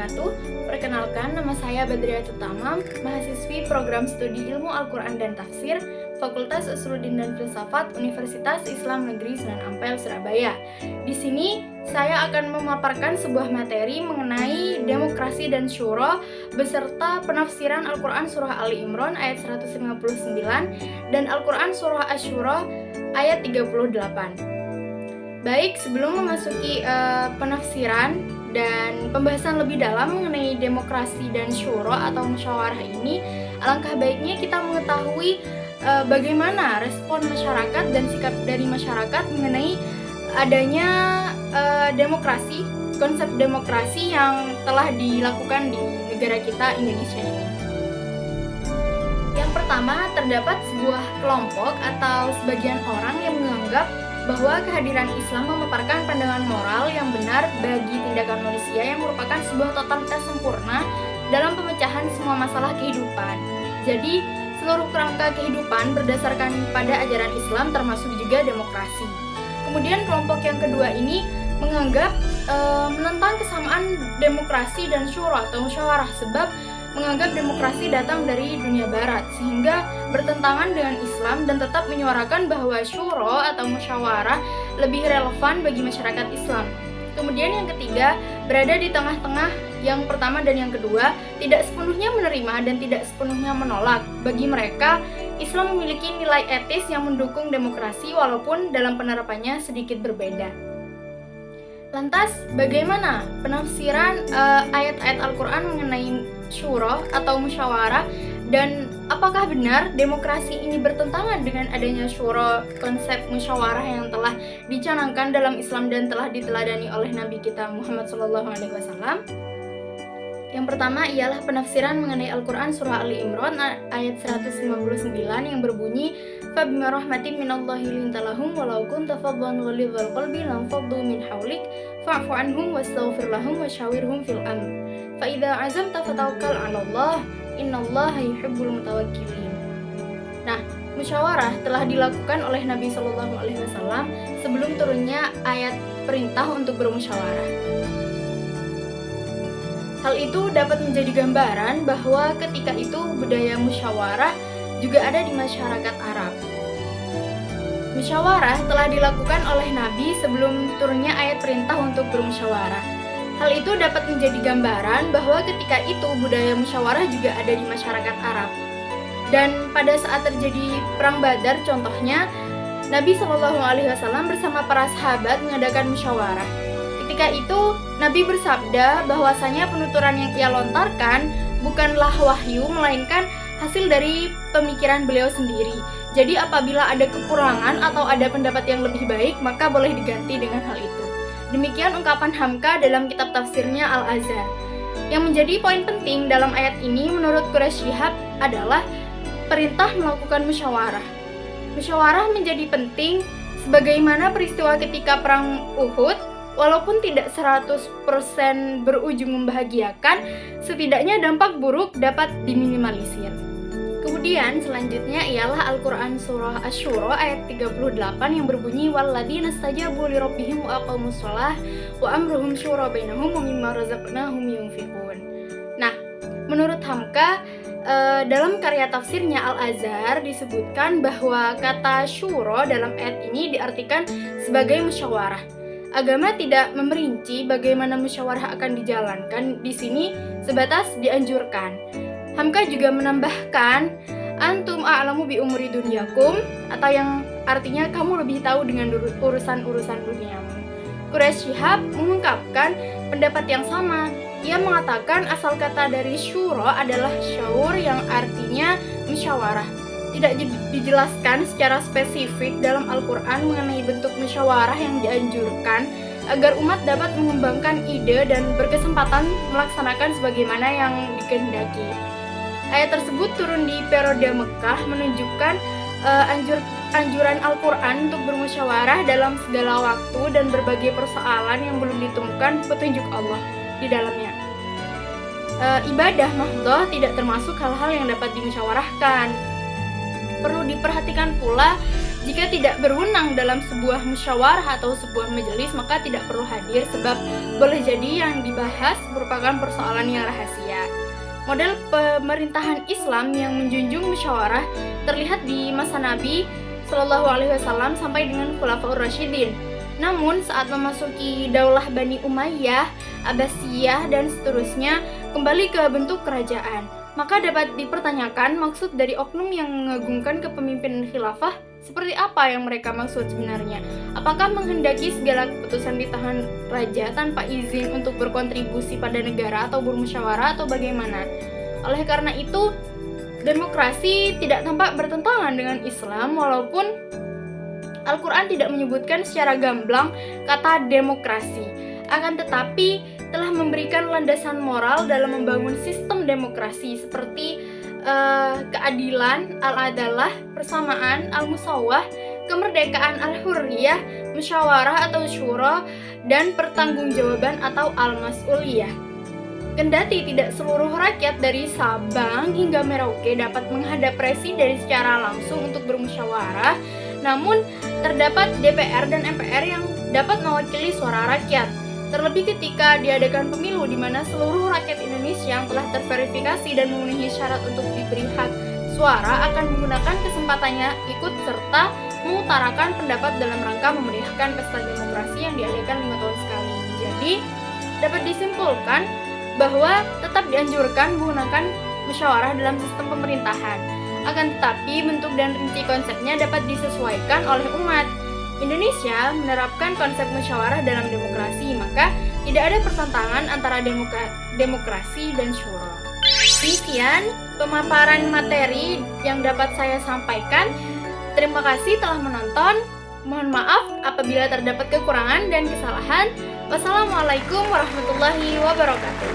wabarakatuh. Perkenalkan, nama saya Badriatul Tamam, mahasiswi program studi Ilmu Al-Quran dan Tafsir, Fakultas Usuluddin dan Filsafat Universitas Islam Negeri Sunan Ampel, Surabaya. Di sini saya akan memaparkan sebuah materi mengenai demokrasi dan syuro beserta penafsiran Al-Quran Surah Ali Imran ayat 159 dan Al-Quran Surah Asy-Syura ayat 38. Baik, sebelum memasuki penafsiran dan pembahasan lebih dalam mengenai demokrasi dan syuro atau musyawarah ini, alangkah baiknya kita mengetahui bagaimana respon masyarakat dan sikap dari masyarakat mengenai adanya demokrasi, konsep demokrasi yang telah dilakukan di negara kita Indonesia ini. Yang pertama, terdapat sebuah kelompok atau sebagian orang yang menganggap bahwa kehadiran Islam memaparkan pandangan moral yang benar bagi tindakan manusia yang merupakan sebuah totalitas sempurna dalam pemecahan semua masalah kehidupan. Jadi, seluruh kerangka kehidupan berdasarkan pada ajaran Islam termasuk juga demokrasi. Kemudian kelompok yang kedua ini menganggap menentang kesamaan demokrasi dan syuro atau musyawarah sebab menganggap demokrasi datang dari dunia barat sehingga bertentangan dengan Islam dan tetap menyuarakan bahwa syuro atau musyawarah lebih relevan bagi masyarakat Islam. Kemudian yang ketiga, berada di tengah-tengah yang pertama dan yang kedua, tidak sepenuhnya menerima dan tidak sepenuhnya menolak. Bagi mereka, Islam memiliki nilai etis yang mendukung demokrasi walaupun dalam penerapannya sedikit berbeda. Lantas, bagaimana penafsiran ayat-ayat Al-Quran mengenai syuro atau musyawarah dan apakah benar demokrasi ini bertentangan dengan adanya syuro, konsep musyawarah yang telah dicanangkan dalam Islam dan telah diteladani oleh Nabi kita Muhammad SAW? Yang pertama ialah penafsiran mengenai Al-Quran Surah Ali Imran ayat 159 yang berbunyi فَبِمَا رَحْمَةٍ مِّنَ اللَّهِ لِنْتَ لَهُمْ وَلَوْ كُنْتَ فَظًّا غَلِيظَ الْقَلْبِ لَانفَضُّوا مِنْ حَوْلِكَ فَاعْفُ عَنْهُمْ وَاسْتَغْفِرْ لَهُمْ وَشَاوِرْهُمْ فِي الْأَمْرِ فَإِذَا عَزَمْتَ فَتَوَكَّلْ عَلَى اللَّهِ إِنَّ اللَّهَ يُحِبُّ الْمُتَوَكِّلِينَ. Nah, musyawarah telah dilakukan oleh Nabi SAW sebelum turunnya ayat perintah untuk bermusyawarah. Hal itu dapat menjadi gambaran bahwa ketika itu budaya musyawarah juga ada di masyarakat Arab. Musyawarah telah dilakukan oleh Nabi sebelum turunnya ayat perintah untuk bermusyawarah. Hal itu dapat menjadi gambaran bahwa ketika itu budaya musyawarah juga ada di masyarakat Arab. Dan pada saat terjadi perang Badar contohnya, Nabi SAW bersama para sahabat mengadakan musyawarah. Ketika itu, Nabi bersabda bahwasanya penuturan yang ia lontarkan bukanlah wahyu, melainkan hasil dari pemikiran beliau sendiri. Jadi apabila ada kekurangan atau ada pendapat yang lebih baik, maka boleh diganti dengan hal itu. Demikian ungkapan Hamka dalam kitab tafsirnya Al-Azhar. Yang menjadi poin penting dalam ayat ini menurut Quraisy Shihab adalah perintah melakukan musyawarah. Musyawarah menjadi penting sebagaimana peristiwa ketika perang Uhud. Walaupun tidak 100% berujung membahagiakan, setidaknya dampak buruk dapat diminimalisir. Kemudian selanjutnya ialah Al-Quran Surah Asy-Syura ayat 38 yang berbunyi وَالَّذِينَ اسْتَجَابُوا لِرَبِّهِمْ وَأَقَامُوا الصَّلَاةَ وَأَمْرُهُمْ شُورَى بَيْنَهُمْ وَمِمَّا رَزَقْنَاهُمْ يُنْفِقُونَ. Nah, menurut Hamka, dalam karya tafsirnya Al-Azhar disebutkan bahwa kata syuro dalam ayat ini diartikan sebagai musyawarah. Agama tidak memerinci bagaimana musyawarah akan dijalankan, di sini sebatas dianjurkan. Hamka juga menambahkan antum a'lamu bi umuri dunyakum, atau yang artinya kamu lebih tahu dengan urusan-urusan duniamu. Quraisy Shihab mengungkapkan pendapat yang sama. Ia mengatakan asal kata dari syuro adalah syaur yang artinya musyawarah. Tidak dijelaskan secara spesifik dalam Al-Quran mengenai bentuk musyawarah yang dianjurkan agar umat dapat mengembangkan ide dan berkesempatan melaksanakan sebagaimana yang dikehendaki. Ayat tersebut turun di periode Mekah menunjukkan anjuran Al-Quran untuk bermusyawarah dalam segala waktu dan berbagai persoalan yang belum ditemukan petunjuk Allah di dalamnya. Ibadah mahdhah tidak termasuk hal-hal yang dapat dimusyawarahkan. Perlu diperhatikan pula Jika tidak berwenang dalam sebuah musyawarah atau sebuah majelis, maka tidak perlu hadir sebab boleh jadi yang dibahas merupakan persoalan yang rahasia. Model pemerintahan Islam yang menjunjung musyawarah terlihat di masa Nabi Shallallahu Alaihi Wasallam sampai dengan Khulafaur Rasyidin. Namun saat memasuki Daulah Bani Umayyah, Abbasiyah dan seterusnya kembali ke bentuk kerajaan, maka dapat dipertanyakan maksud dari oknum yang mengagungkan kepemimpinan khilafah. Seperti apa yang mereka maksud sebenarnya? Apakah menghendaki segala keputusan di tangan raja tanpa izin untuk berkontribusi pada negara atau bermusyawarah atau bagaimana? Oleh karena itu, demokrasi tidak tampak bertentangan dengan Islam walaupun Al-Quran tidak menyebutkan secara gamblang kata demokrasi. Akan tetapi telah memberikan landasan moral dalam membangun sistem demokrasi seperti keadilan, al-adalah, persamaan, al-musawah, kemerdekaan, al-hurriyah, musyawarah atau syura, dan pertanggungjawaban atau al-mas'uliyah. Kendati tidak seluruh rakyat dari Sabang hingga Merauke dapat menghadap presiden secara langsung untuk bermusyawarah, namun terdapat DPR dan MPR yang dapat mewakili suara rakyat. Terlebih ketika diadakan pemilu di mana seluruh rakyat Indonesia yang telah terverifikasi dan memenuhi syarat untuk diberi hak suara akan menggunakan kesempatannya ikut serta mengutarakan pendapat dalam rangka memeriahkan pesta demokrasi yang diadakan 5 tahun sekali. Jadi, dapat disimpulkan bahwa tetap dianjurkan menggunakan musyawarah dalam sistem pemerintahan. Akan tetapi, bentuk dan rinci konsepnya dapat disesuaikan oleh umat. Indonesia menerapkan konsep musyawarah dalam demokrasi, maka tidak ada pertentangan antara demokrasi dan syura. Demikian pemaparan materi yang dapat saya sampaikan. Terima kasih telah menonton. Mohon maaf apabila terdapat kekurangan dan kesalahan. Wassalamualaikum warahmatullahi wabarakatuh.